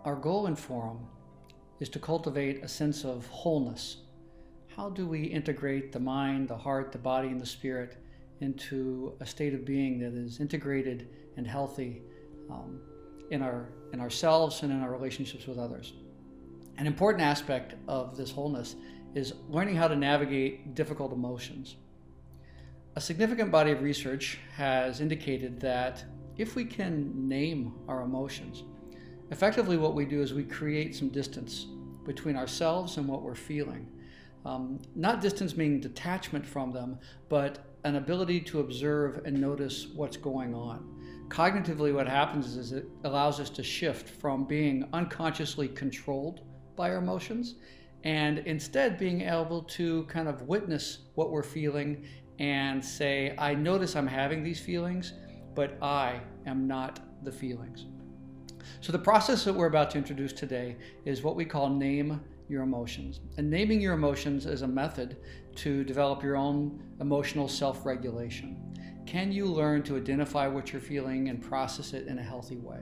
Our goal in Forum is to cultivate a sense of wholeness. How do we integrate the mind, the heart, the body, and the spirit into a state of being that is integrated and healthy in ourselves and in our relationships with others? An important aspect of this wholeness is learning how to navigate difficult emotions. A significant body of research has indicated that if we can name our emotions, effectively what we do is we create some distance between ourselves and what we're feeling. Not distance meaning detachment from them, but an ability to observe and notice what's going on. Cognitively, what happens is it allows us to shift from being unconsciously controlled by our emotions and instead being able to kind of witness what we're feeling and say, I notice I'm having these feelings, but I am not the feelings. So the process that we're about to introduce today is what we call name your emotions. And naming your emotions is a method to develop your own emotional self-regulation. Can you learn to identify what you're feeling and process it in a healthy way?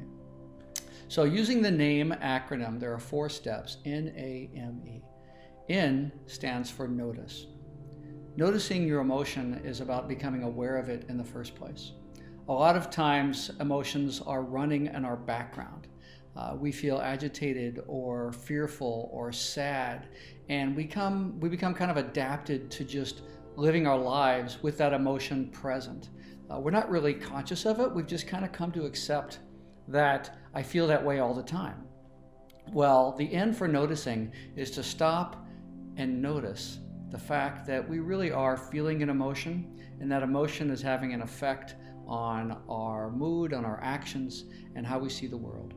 So using the NAME acronym, there are 4 steps, N-A-M-E. N stands for notice. Noticing your emotion is about becoming aware of it in the first place. A lot of times emotions are running in our background. We feel agitated or fearful or sad, and we become kind of adapted to just living our lives with that emotion present. We're not really conscious of it. We've just kind of come to accept that I feel that way all the time. Well, the N for noticing is to stop and notice the fact that we really are feeling an emotion, and that emotion is having an effect on our mood, on our actions, and how we see the world.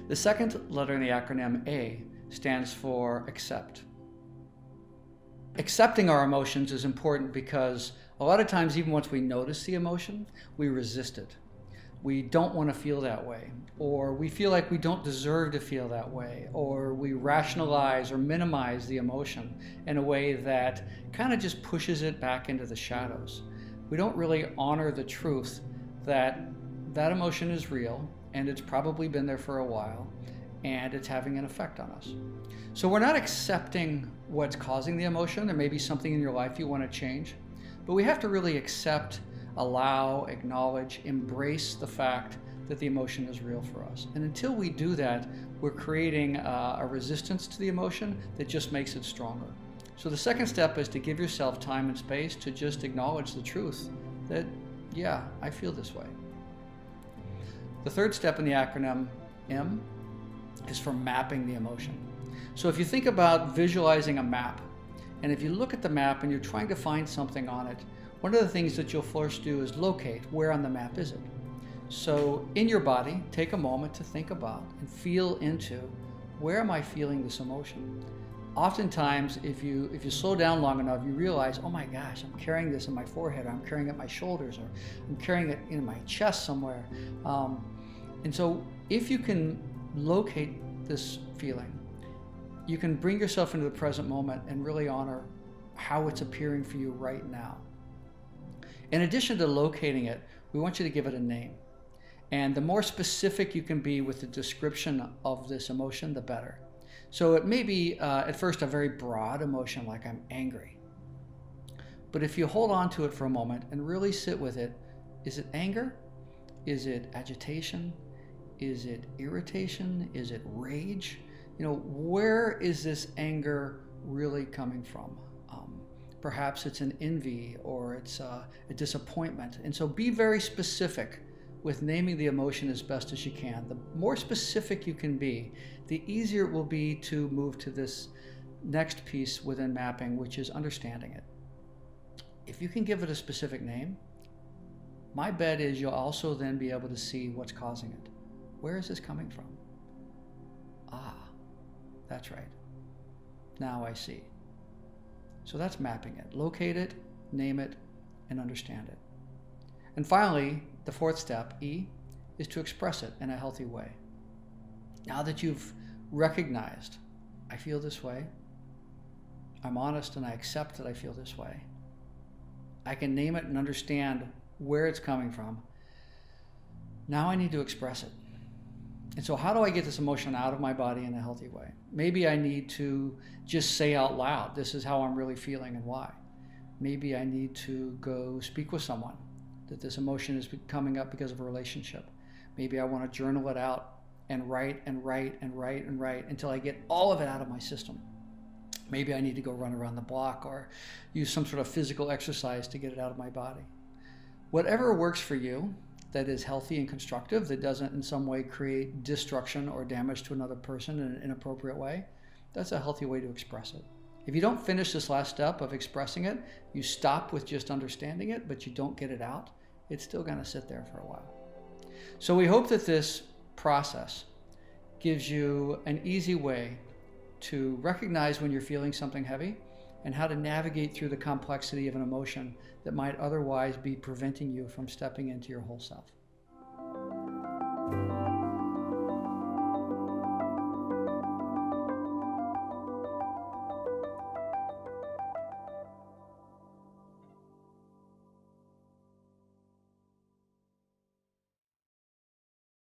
The second letter in the acronym A stands for accept. Accepting our emotions is important because a lot of times, even once we notice the emotion, we resist it. We don't want to feel that way, or we feel like we don't deserve to feel that way, or we rationalize or minimize the emotion in a way that kind of just pushes it back into the shadows. We don't really honor the truth that that emotion is real, and it's probably been there for a while, and it's having an effect on us. So we're not accepting what's causing the emotion. There may be something in your life you want to change, but we have to really accept, allow, acknowledge, embrace the fact that the emotion is real for us. And until we do that, we're creating a resistance to the emotion that just makes it stronger. So the second step is to give yourself time and space to just acknowledge the truth that, yeah, I feel this way. The third step in the acronym M is for mapping the emotion. So if you think about visualizing a map, and if you look at the map and you're trying to find something on it, one of the things that you'll first do is locate where on the map is it. So in your body, take a moment to think about and feel into, where am I feeling this emotion? Oftentimes, if you slow down long enough, you realize, oh my gosh, I'm carrying this in my forehead, or I'm carrying it in my shoulders, or I'm carrying it in my chest somewhere. And so if you can locate this feeling, you can bring yourself into the present moment and really honor how it's appearing for you right now. In addition to locating it, we want you to give it a name. And the more specific you can be with the description of this emotion, the better. So it may be at first a very broad emotion, like I'm angry. But if you hold on to it for a moment and really sit with it, is it anger? Is it agitation? Is it irritation? Is it rage? Where is this anger really coming from? Perhaps it's an envy, or it's a disappointment. And so be very specific with naming the emotion as best as you can. The more specific you can be, the easier it will be to move to this next piece within mapping, which is understanding it. If you can give it a specific name, my bet is you'll also then be able to see what's causing it. Where is this coming from? Ah, that's right. Now I see. So that's mapping it. Locate it, name it, and understand it. And finally, the fourth step, E, is to express it in a healthy way. Now that you've recognized, I feel this way, I'm honest and I accept that I feel this way, I can name it and understand where it's coming from. Now I need to express it. And so how do I get this emotion out of my body in a healthy way? Maybe I need to just say out loud, this is how I'm really feeling and why. Maybe I need to go speak with someone, that this emotion is coming up because of a relationship. Maybe I want to journal it out and write and write and write and write until I get all of it out of my system. Maybe I need to go run around the block or use some sort of physical exercise to get it out of my body. Whatever works for you that is healthy and constructive, that doesn't in some way create destruction or damage to another person in an inappropriate way, that's a healthy way to express it. If you don't finish this last step of expressing it, you stop with just understanding it, but you don't get it out, it's still going to sit there for a while. So we hope that this process gives you an easy way to recognize when you're feeling something heavy and how to navigate through the complexity of an emotion that might otherwise be preventing you from stepping into your whole self.